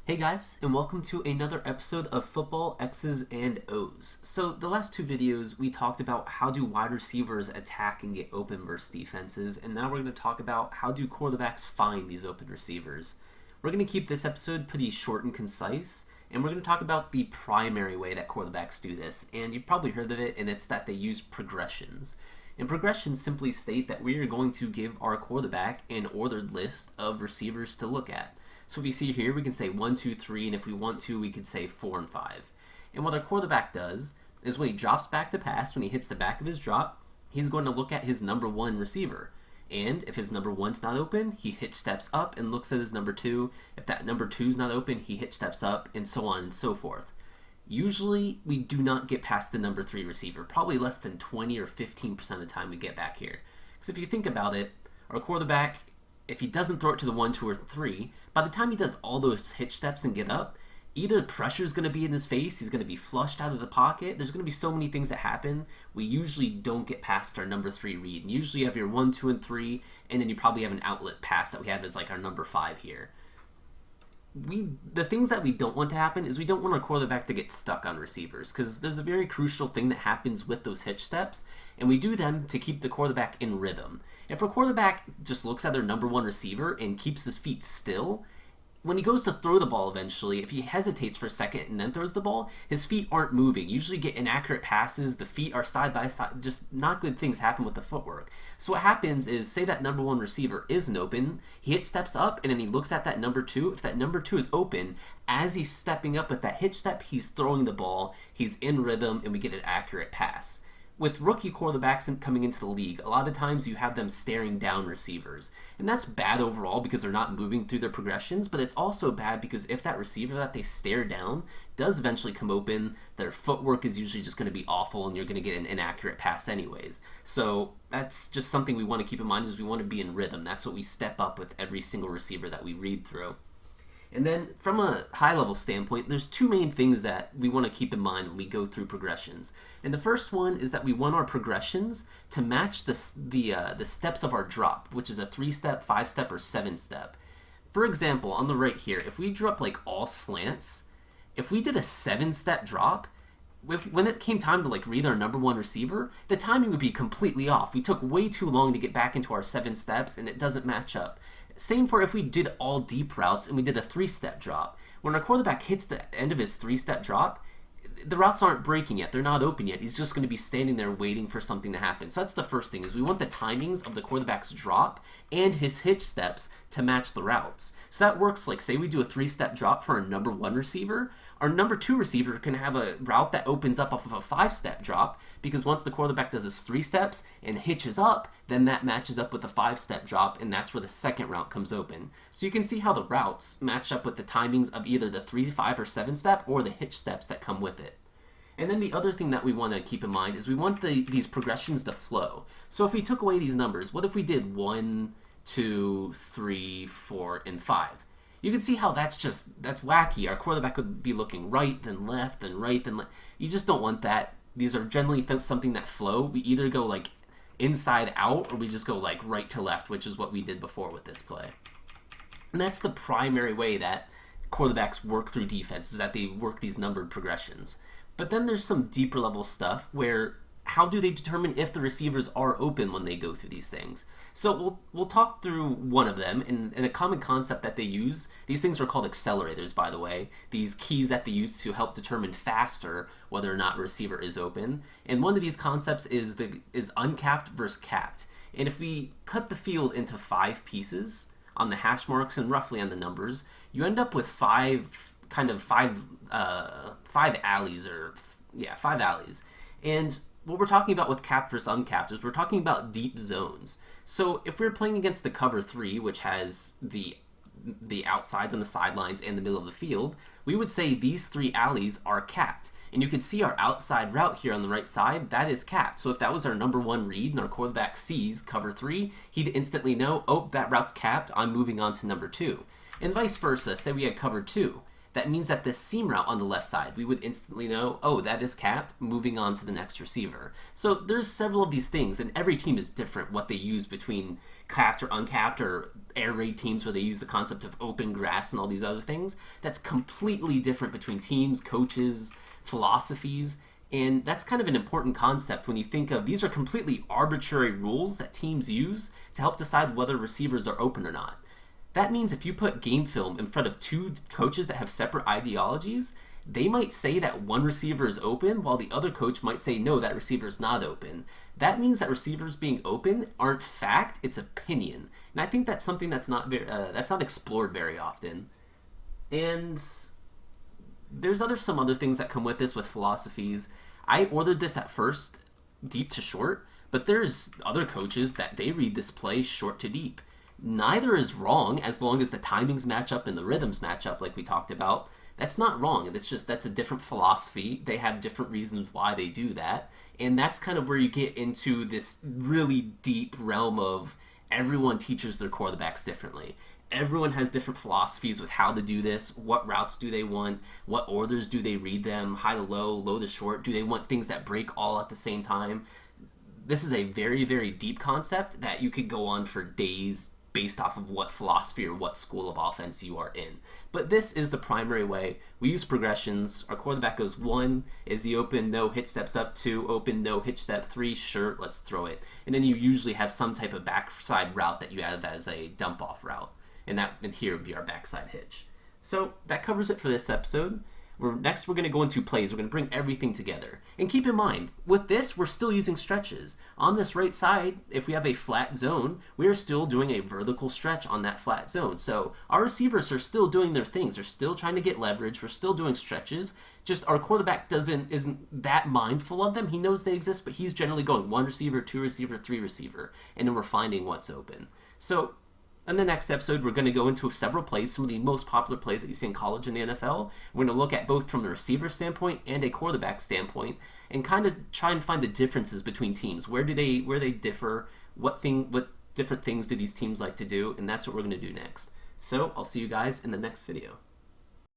Hey guys, and welcome to another episode of Football X's and O's. So the last two videos we talked about how do wide receivers attack and get open versus defenses, and now we're going to talk about how do quarterbacks find these open receivers. We're going to keep this episode pretty short and concise, and we're going to talk about the primary way that quarterbacks do this, and you've probably heard of it, and it's that they use progressions. And progressions simply state that we are going to give our quarterback an ordered list of receivers to look at. So if you see here, we can say 1, 2, 3, and if we want to, we could say 4 and 5. And what our quarterback does is when he drops back to pass, when he hits the back of his drop, he's going to look at his number 1 receiver. And if his number 1's not open, he hitch steps up and looks at his number 2. If that number 2's not open, he hitch steps up, and so on and so forth. Usually, we do not get past the number 3 receiver. Probably less than 20 or 15% of the time we get back here. Because if you think about it, our quarterback, if he doesn't throw it to the 1, 2, or 3, by the time he does all those hitch steps and get up, either pressure is going to be in his face, he's going to be flushed out of the pocket, there's going to be so many things that happen, we usually don't get past our number 3 read. And usually you have your 1, 2, and 3, and then you probably have an outlet pass that we have as like our number 5 here. The things that we don't want to happen is we don't want our quarterback to get stuck on receivers, because there's a very crucial thing that happens with those hitch steps, and we do them to keep the quarterback in rhythm. If our quarterback just looks at their number 1 receiver and keeps his feet still, when he goes to throw the ball eventually, if he hesitates for a second and then throws the ball, his feet aren't moving. Usually get inaccurate passes, the feet are side by side, just not good things happen with the footwork. So what happens is, say that number 1 receiver isn't open, he hitch steps up and then he looks at that number 2. If that number 2 is open, as he's stepping up with that hitch step, he's throwing the ball, he's in rhythm, and we get an accurate pass. With rookie quarterbacks coming into the league, a lot of times you have them staring down receivers. And that's bad overall because they're not moving through their progressions, but it's also bad because if that receiver that they stare down does eventually come open, their footwork is usually just going to be awful and you're going to get an inaccurate pass anyways. So that's just something we want to keep in mind, is we want to be in rhythm. That's what we step up with every single receiver that we read through. And then from a high-level standpoint, there's 2 main things that we want to keep in mind when we go through progressions. And the first one is that we want our progressions to match the steps of our drop, which is a 3-step, 5-step, or 7-step. For example, on the right here, if we drop like all slants, if we did a 7-step drop, when it came time to like read our number 1 receiver, the timing would be completely off. We took way too long to get back into our 7 steps, and it doesn't match up. Same for if we did all deep routes and we did a 3-step drop. When our quarterback hits the end of his 3-step drop, the routes aren't breaking yet. They're not open yet. He's just going to be standing there waiting for something to happen. So that's the first thing, is we want the timings of the quarterback's drop and his hitch steps to match the routes. So that works like, say we do a 3-step drop for a number 1 receiver. Our number 2 receiver can have a route that opens up off of a 5-step drop, because once the quarterback does his 3 steps and hitches up, then that matches up with the 5-step drop, and that's where the second route comes open. So you can see how the routes match up with the timings of either the 3, 5, or 7-step or the hitch steps that come with it. And then the other thing that we want to keep in mind is we want these progressions to flow. So if we took away these numbers, what if we did 1, 2, 3, 4, and 5? You can see how that's wacky. Our quarterback would be looking right, then left, then right, then left. You just don't want that. These are generally something that flow. We either go like inside out, or we just go like right to left, which is what we did before with this play. And that's the primary way that quarterbacks work through defense, is that they work these numbered progressions. But then there's some deeper level stuff where, how do they determine if the receivers are open when they go through these things? So we'll talk through one of them, and a common concept that they use, these things are called accelerators, by the way, these keys that they use to help determine faster whether or not a receiver is open. And one of these concepts is uncapped versus capped. And if we cut the field into 5 pieces on the hash marks and roughly on the numbers, you end up with 5 alleys, or 5 alleys. And what we're talking about with capped versus uncapped is we're talking about deep zones. So if we're playing against the cover 3, which has the outsides and the sidelines and the middle of the field, we would say these 3 alleys are capped. And you can see our outside route here on the right side, that is capped. So if that was our number 1 read and our quarterback sees cover 3, he'd instantly know, oh, that route's capped, I'm moving on to number 2. And vice versa, say we had cover 2. That means that this seam route on the left side, we would instantly know, oh, that is capped, moving on to the next receiver. So there's several of these things, and every team is different what they use between capped or uncapped or air raid teams where they use the concept of open grass and all these other things. That's completely different between teams, coaches, philosophies. And that's kind of an important concept when you think of these are completely arbitrary rules that teams use to help decide whether receivers are open or not. That means if you put game film in front of two coaches that have separate ideologies, they might say that one receiver is open while the other coach might say no, that receiver is not open. That means that receivers being open aren't fact, it's opinion. And I think that's something that's not explored very often. And there's some other things that come with this with philosophies. I ordered this at first deep to short, but there's other coaches that they read this play short to deep. Neither is wrong as long as the timings match up and the rhythms match up like we talked about. That's not wrong. It's just that's a different philosophy. They have different reasons why they do that. And that's kind of where you get into this really deep realm of everyone teaches their quarterbacks differently. Everyone has different philosophies with how to do this. What routes do they want? What orders do they read them? High to low, low to short? Do they want things that break all at the same time? This is a very, very deep concept that you could go on for days based off of what philosophy or what school of offense you are in. But this is the primary way. We use progressions. Our quarterback goes 1, is he open? No, hitch steps up. 2, open? No, hitch step. 3, sure, let's throw it. And then you usually have some type of backside route that you have as a dump off route. And here would be our backside hitch. So that covers it for this episode. Next, we're going to go into plays. We're going to bring everything together. And keep in mind, with this, we're still using stretches. On this right side, if we have a flat zone, we are still doing a vertical stretch on that flat zone. So our receivers are still doing their things. They're still trying to get leverage. We're still doing stretches. Just our quarterback isn't that mindful of them. He knows they exist, but he's generally going 1 receiver, 2 receiver, 3 receiver. And then we're finding what's open. So in the next episode, we're going to go into several plays, some of the most popular plays that you see in college and the NFL. We're going to look at both from the receiver standpoint and a quarterback standpoint and kind of try and find the differences between teams. Where they differ? What different things do these teams like to do? And that's what we're going to do next. So I'll see you guys in the next video.